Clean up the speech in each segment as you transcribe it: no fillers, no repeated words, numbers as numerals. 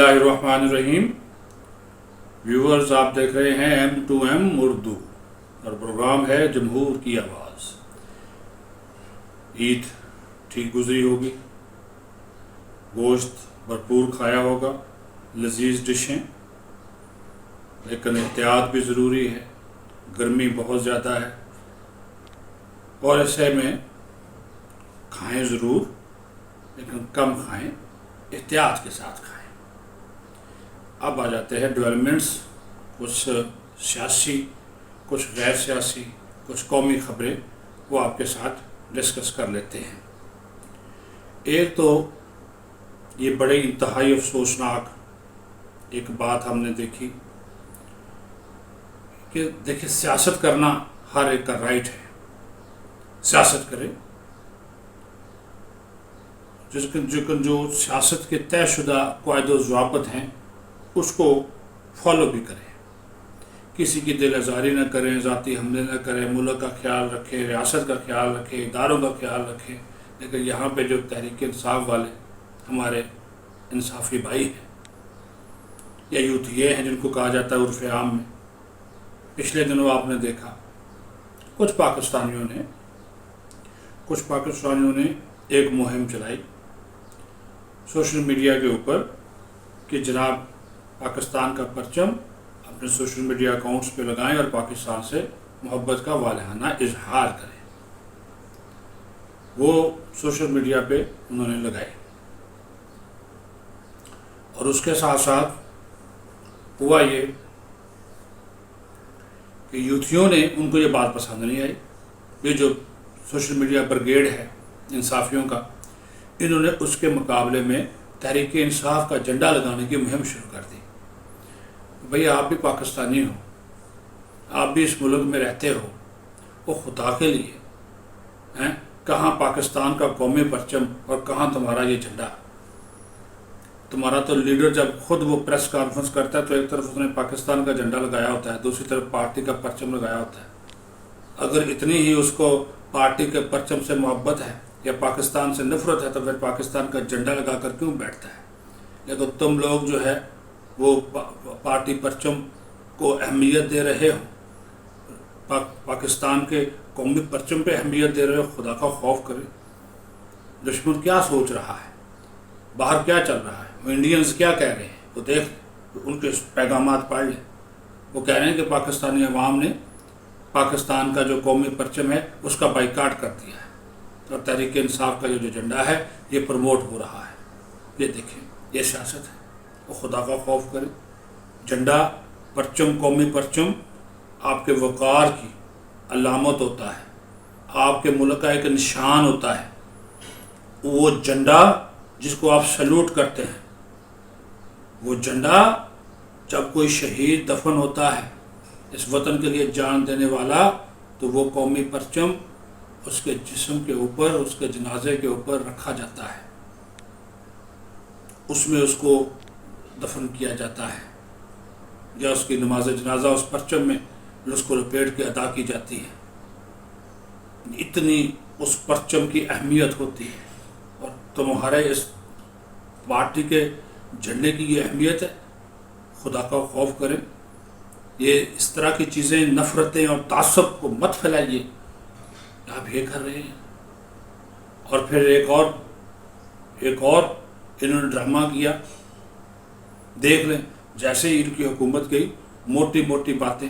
बिस्मिल्लाहिर्रहमानिर्रहीम। व्यूअर्स, आप देख रहे हैं M2M उर्दू और प्रोग्राम है जमहूर की आवाज़। ईद ठीक गुजरी होगी, गोश्त भरपूर खाया होगा, लजीज डिशें, लेकिन एहतियात भी ज़रूरी है। गर्मी बहुत ज़्यादा है और ऐसे में खाएं ज़रूर, लेकिन कम खाएं, एहतियात के साथ खाएं। अब आ जाते हैं डेवलपमेंट्स, कुछ सियासी, कुछ गैर सियासी, कुछ कौमी खबरें, वो आपके साथ डिस्कस कर लेते हैं। एक तो ये बड़े इंतहाई अफसोसनाक एक बात हमने देखी कि देखिए, सियासत करना हर एक का राइट है, सियासत करे, लेकिन जो सियासत के तयशुदा कायदे ज़वाबित हैं उसको फॉलो भी करें। किसी की दिल आज़ारी न करें, ज़ाती हमले न करें, मुल्क का ख्याल रखें, रियासत का ख्याल रखें, इदारों का ख्याल रखें। लेकिन यहाँ पे जो तहरीक इंसाफ वाले हमारे इंसाफी भाई हैं या यूथ ये हैं जिनको कहा जाता है उर्फ़ आम में, पिछले दिनों आपने देखा कुछ पाकिस्तानियों ने एक मुहिम चलाई सोशल मीडिया के ऊपर कि जनाब पाकिस्तान का परचम अपने सोशल मीडिया अकाउंट्स पे लगाएं और पाकिस्तान से मोहब्बत का वालहाना इजहार करें। वो सोशल मीडिया पे उन्होंने लगाए और उसके साथ साथ हुआ ये कि यूथियों ने, उनको ये बात पसंद नहीं आई। ये जो सोशल मीडिया ब्रिगेड है इंसाफियों का, इन्होंने उसके मुकाबले में तहरीक इंसाफ का झंडा लगाने की मुहिम शुरू कर दी। भैया, आप भी पाकिस्तानी हो, आप भी इस मुल्क में रहते हो, वो खुदा के लिए हैं, कहाँ पाकिस्तान का कौमी परचम और कहाँ तुम्हारा ये झंडा। तुम्हारा तो लीडर जब खुद वो प्रेस कॉन्फ्रेंस करता है तो एक तरफ उसने पाकिस्तान का झंडा लगाया होता है, दूसरी तरफ पार्टी का परचम लगाया होता है। अगर इतनी ही उसको पार्टी के परचम से मोहब्बत है या पाकिस्तान से नफरत है तो फिर पाकिस्तान का झंडा लगा कर क्यों बैठता है। लेकिन तुम लोग जो है वो पार्टी परचम को अहमियत दे रहे हो, पाकिस्तान के कौमी परचम पे अहमियत दे रहे हो। खुदा का खौफ करें, दुश्मन क्या सोच रहा है, बाहर क्या चल रहा है, वो इंडियंस क्या कह रहे हैं, वो देख, उनके पैगामात पढ़ लें। वो कह रहे हैं कि पाकिस्तानी अवाम ने पाकिस्तान का जो कौमी परचम है उसका बाइकाट कर दिया है और तहरीक इंसाफ का जो झंडा है ये प्रमोट हो रहा है। ये देखें, ये सियासत है। वो खुदा का खौफ करें। झंडा, परचम, कौमी परचम आपके वक़ार की अलामत होता है, आपके मुल्क का एक निशान होता है। वो झंडा जिसको आप सैल्यूट करते हैं, वो झंडा जब कोई शहीद दफन होता है इस वतन के लिए जान देने वाला, तो वो कौमी परचम उसके जिस्म के ऊपर, उसके जनाजे के ऊपर रखा जाता है, उसमें उसको दफन किया जाता है या उसकी नमाज जनाजा उस परचम में उसको लपेट के अदा की जाती है। इतनी उस परचम की अहमियत होती है और तुम्हारे इस पार्टी के झंडे की ये अहमियत है। खुदा का खौफ करें। ये इस तरह की चीज़ें, नफ़रतें और तासब को मत फैलाइए। आप ये कर रहे हैं। और फिर एक और इन्होंने ड्रामा किया। देख लें, जैसे ही इनकी हुकूमत गई, मोटी मोटी बातें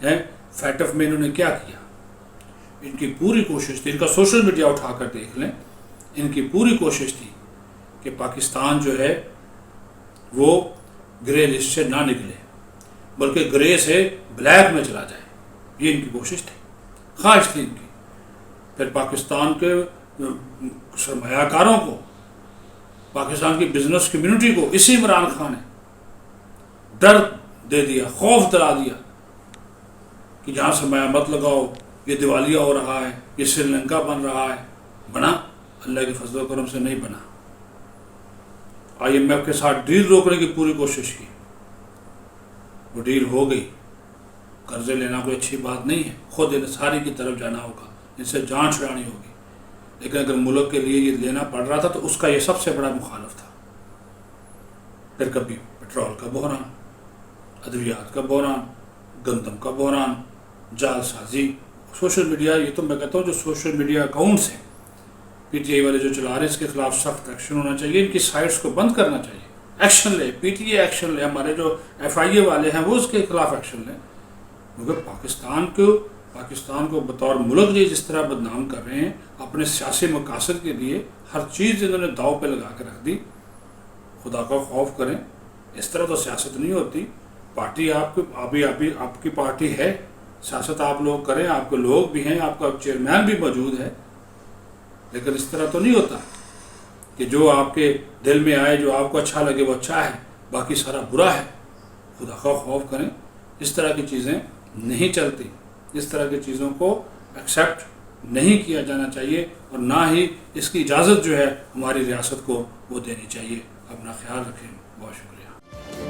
हैं। फैटफ में इन्होंने क्या किया, इनकी पूरी कोशिश थी, इनका सोशल मीडिया उठाकर देख लें, इनकी पूरी कोशिश थी कि पाकिस्तान जो है वो ग्रे लिस्ट से ना निकले, बल्कि ग्रे से ब्लैक में चला जाए। ये इनकी कोशिश थी, ख्वाहिश थी इनकी। फिर पाकिस्तान के सरमायाकारों को, पाकिस्तान की बिजनेस कम्युनिटी को इसी इमरान खान ने डर दे दिया, खौफ दिला दिया कि जहाँ सरमाया मत लगाओ, ये दिवालिया हो रहा है, ये श्रीलंका बन रहा है। बना, अल्लाह के फजल करम से नहीं बना। IMF के साथ डील रोकने की पूरी कोशिश की, वो डील हो गई। कर्जे लेना कोई अच्छी बात नहीं है, खुद इंसारी की तरफ जाना होगा, इनसे जान छुड़ानी होगी। लेकिन अगर मुल्क के लिए ये लेना पड़ रहा था तो उसका ये सबसे बड़ा मुखालफ था। پھر کبھی پیٹرول کا بحران، ادویات کا بحران، گندم کا بحران، جال سازی، سوشل میڈیا. یہ تو میں کہتا ہوں جو سوشل میڈیا اکاؤنٹس ہیں پی ٹی آئی والے جو چلا رہے ہیں، اس کے خلاف سخت ایکشن ہونا چاہیے. ان کی سائٹس کو بند کرنا چاہیے. ایکشن لے، پی ٹی اے ایکشن لے، ہمارے جو ایف آئی اے والے ہیں وہ اس کے خلاف ایکشن لیں. کیونکہ پاکستان کو بطور ملک جس طرح بدنام کر رہے ہیں، اپنے سیاسی مقاصد کے لیے ہر چیز انہوں نے داؤ پہ لگا کے رکھ دی. خدا کا خوف کریں، اس طرح تو سیاست نہیں ہوتی. پارٹی آپ کی پارٹی ہے، سیاست آپ لوگ کریں، آپ کے لوگ بھی ہیں، آپ کا چیئرمین بھی موجود ہے، لیکن اس طرح تو نہیں ہوتا کہ جو آپ کے دل میں آئے، جو آپ کو اچھا لگے وہ اچھا ہے، باقی سارا برا ہے. خدا کا خوف کریں. اس طرح کی چیزیں نہیں چلتی. اس طرح کی چیزوں کو ایکسیپٹ نہیں کیا جانا چاہیے، اور نہ ہی اس کی اجازت جو ہے ہماری ریاست کو وہ دینی چاہیے. اپنا خیال رکھیں. بہت شکریہ.